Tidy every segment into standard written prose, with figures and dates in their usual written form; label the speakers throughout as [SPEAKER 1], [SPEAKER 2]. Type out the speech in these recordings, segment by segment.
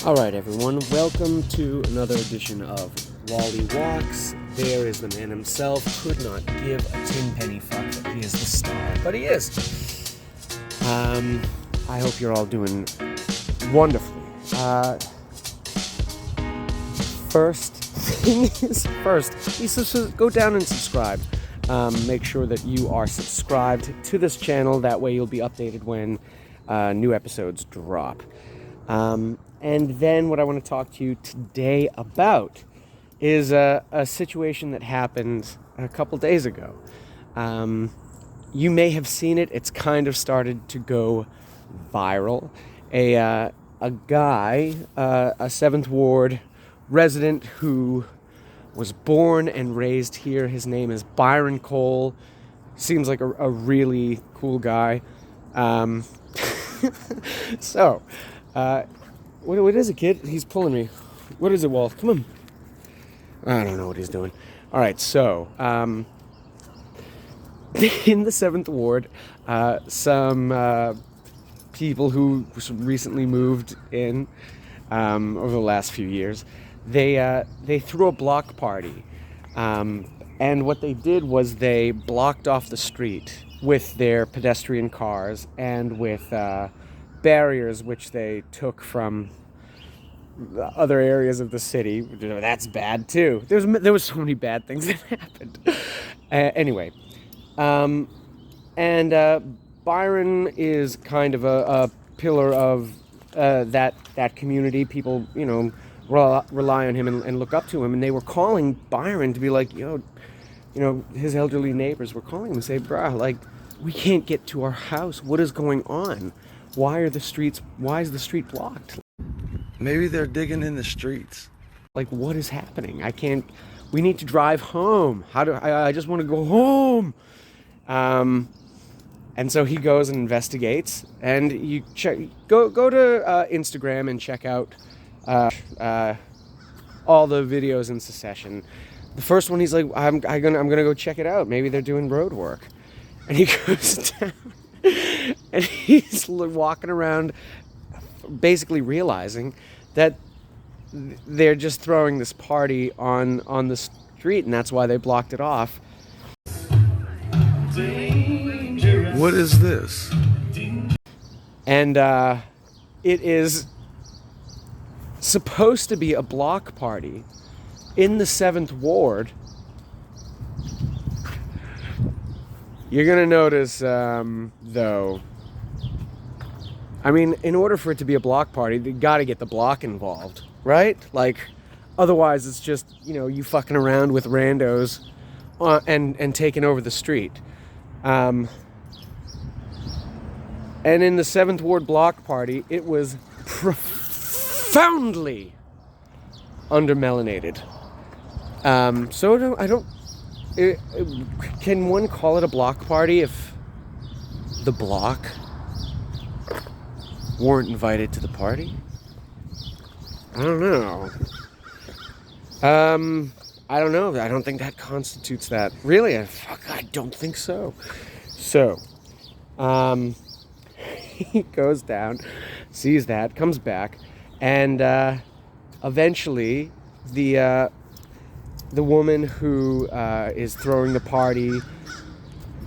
[SPEAKER 1] All right, everyone, welcome to another edition of Wally Walks. There is the man himself. Could not give a tin-penny fuck that he is the star, but he is. I hope you're all doing wonderfully. First thing is first, go down and subscribe. Make sure that you are subscribed to this channel. That way you'll be updated when new episodes drop. And then what I want to talk to you today about is a situation that happened a couple days ago. You may have seen it. It's kind of started to go viral. A guy, a 7th Ward resident who was born and raised here. His name is Byron Cole. Seems like a really cool guy. What is it, kid? He's pulling me. What is it, Wall? Come on. I don't know what he's doing. All right, so in the 7th Ward, some people who recently moved in over the last few years, they threw a block party. And what they did was they blocked off the street with their pedestrian cars and with barriers which they took from the other areas of the city. That's bad too. There was so many bad things that happened. Anyway, Byron is kind of a pillar of that community. People, rely on him and look up to him. And they were calling Byron to be like, his elderly neighbors were calling him and say, "Bruh, like, we can't get to our house. What is going on? Why is the street blocked?
[SPEAKER 2] Maybe they're digging in the streets.
[SPEAKER 1] Like, what is happening? We need to drive home. I just want to go home." And so he goes and investigates, and you go to Instagram and check out all the videos in succession. The first one, he's like, I'm gonna go check it out. Maybe they're doing road work. And he goes down and he's walking around basically realizing that they're just throwing this party on the street, and that's why they blocked it off.
[SPEAKER 2] What is this?
[SPEAKER 1] And it is supposed to be a block party in the 7th Ward. You're going to notice, though, I mean, in order for it to be a block party, they got to get the block involved, right? Like, otherwise it's just, you fucking around with randos and taking over the street. And in the 7th Ward block party, it was profoundly undermelanated. Can one call it a block party if the block weren't invited to the party? I don't know. I don't know. I don't think that constitutes that. Really? I don't think so. So, he goes down, sees that, comes back, and eventually the woman who is throwing the party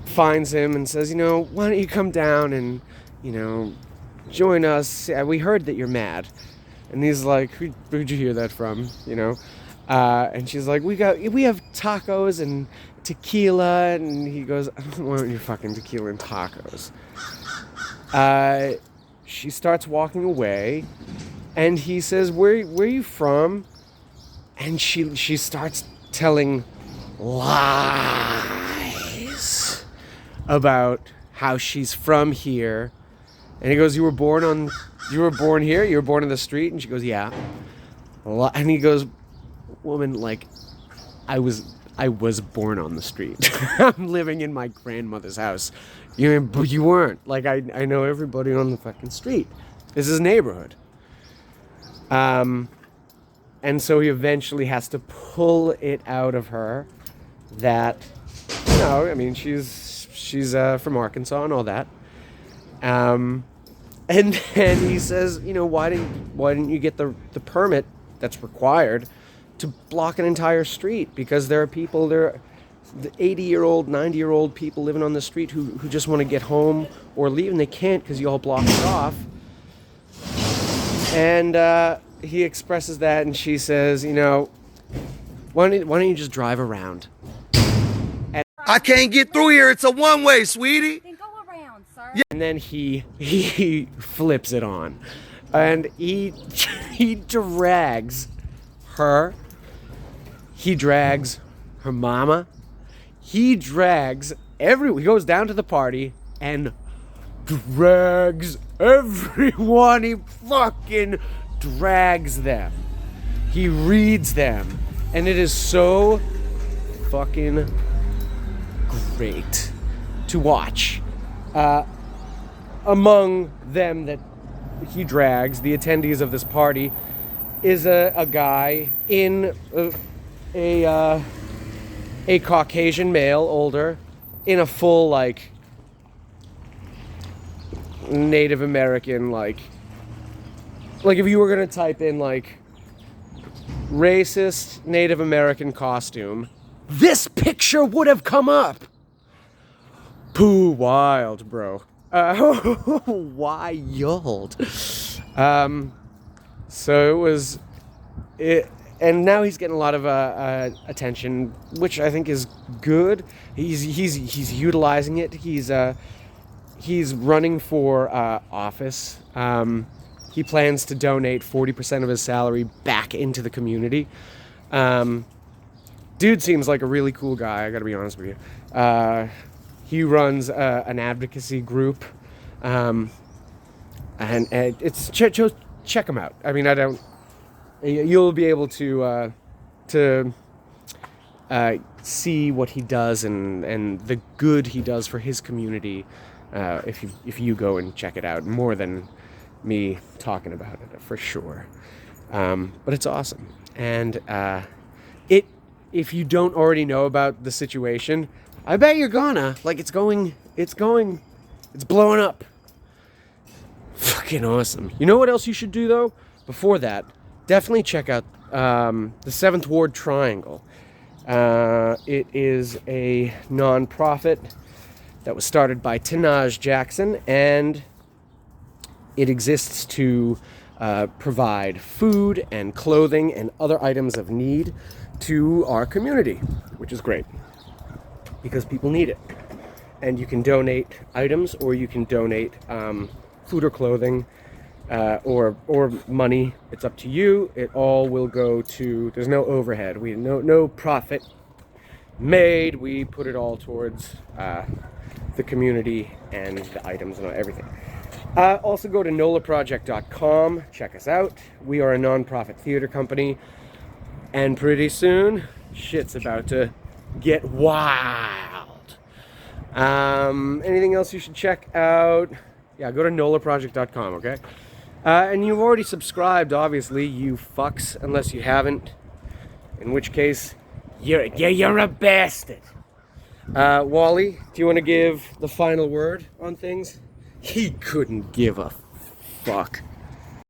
[SPEAKER 1] finds him and says, why don't you come down and, join us? We heard that you're mad. And he's like, who'd you hear that from? And she's like, we have tacos and tequila. And he goes, I don't want your fucking tequila and tacos. She starts walking away, and he says, where are you from? And she starts telling lies about how she's from here. And he goes, you were born here? You were born in the street? And she goes, yeah. And he goes, woman, like, I was born on the street. I'm living in my grandmother's house. You weren't. Like, I know everybody on the fucking street. This is a neighborhood. And so he eventually has to pull it out of her that, she's from Arkansas and all that. And then he says, why didn't you get the permit that's required to block an entire street? Because there are people there, the 80-year-old, 90-year-old people living on the street who just want to get home or leave, and they can't because you all blocked it off. And he expresses that, and she says, why don't you just drive around?
[SPEAKER 2] I can't get through here. It's a one-way, sweetie.
[SPEAKER 3] Then go around, sir.
[SPEAKER 1] Yeah. And then he flips it on, and he drags her. He drags her mama. He drags he goes down to the party and drags everyone. He fucking drags them. He reads them. And it is so fucking great to watch. Among them that he drags, the attendees of this party, is a guy in a Caucasian male, older, in a full, like, Native American, like if you were gonna type in, like, racist Native American costume, this picture would have come up. Poo wild, bro. Wild. So it was it. And now he's getting a lot of attention, which I think is good. He's utilizing it. He's running for office. He plans to donate 40% of his salary back into the community. Dude seems like a really cool guy, I gotta be honest with you. He runs an advocacy group. And it's check him out. I mean, you'll be able to see what he does and the good he does for his community if you go and check it out, more than me talking about it, for sure. But it's awesome. And if you don't already know about the situation, I bet you're gonna. Like, it's blowing up. Fucking awesome. You know what else you should do, though? Before that, definitely check out the Seventh Ward Triangle. It is a non-profit that was started by Tanaj Jackson, and it exists to provide food and clothing and other items of need to our community, which is great because people need it. And you can donate items, or you can donate food or clothing, or money. It's up to you. It all will go to. There's no overhead. No profit made. We put it all towards the community and the items and everything. Also go to NOLAproject.com. Check us out. We are a non-profit theater company, and pretty soon, shit's about to get wild. Anything else you should check out? Yeah, go to NOLAproject.com, okay? And you've already subscribed, obviously, you fucks, unless you haven't. In which case, you're a bastard. Wally, do you want to give the final word on things? He couldn't give a fuck.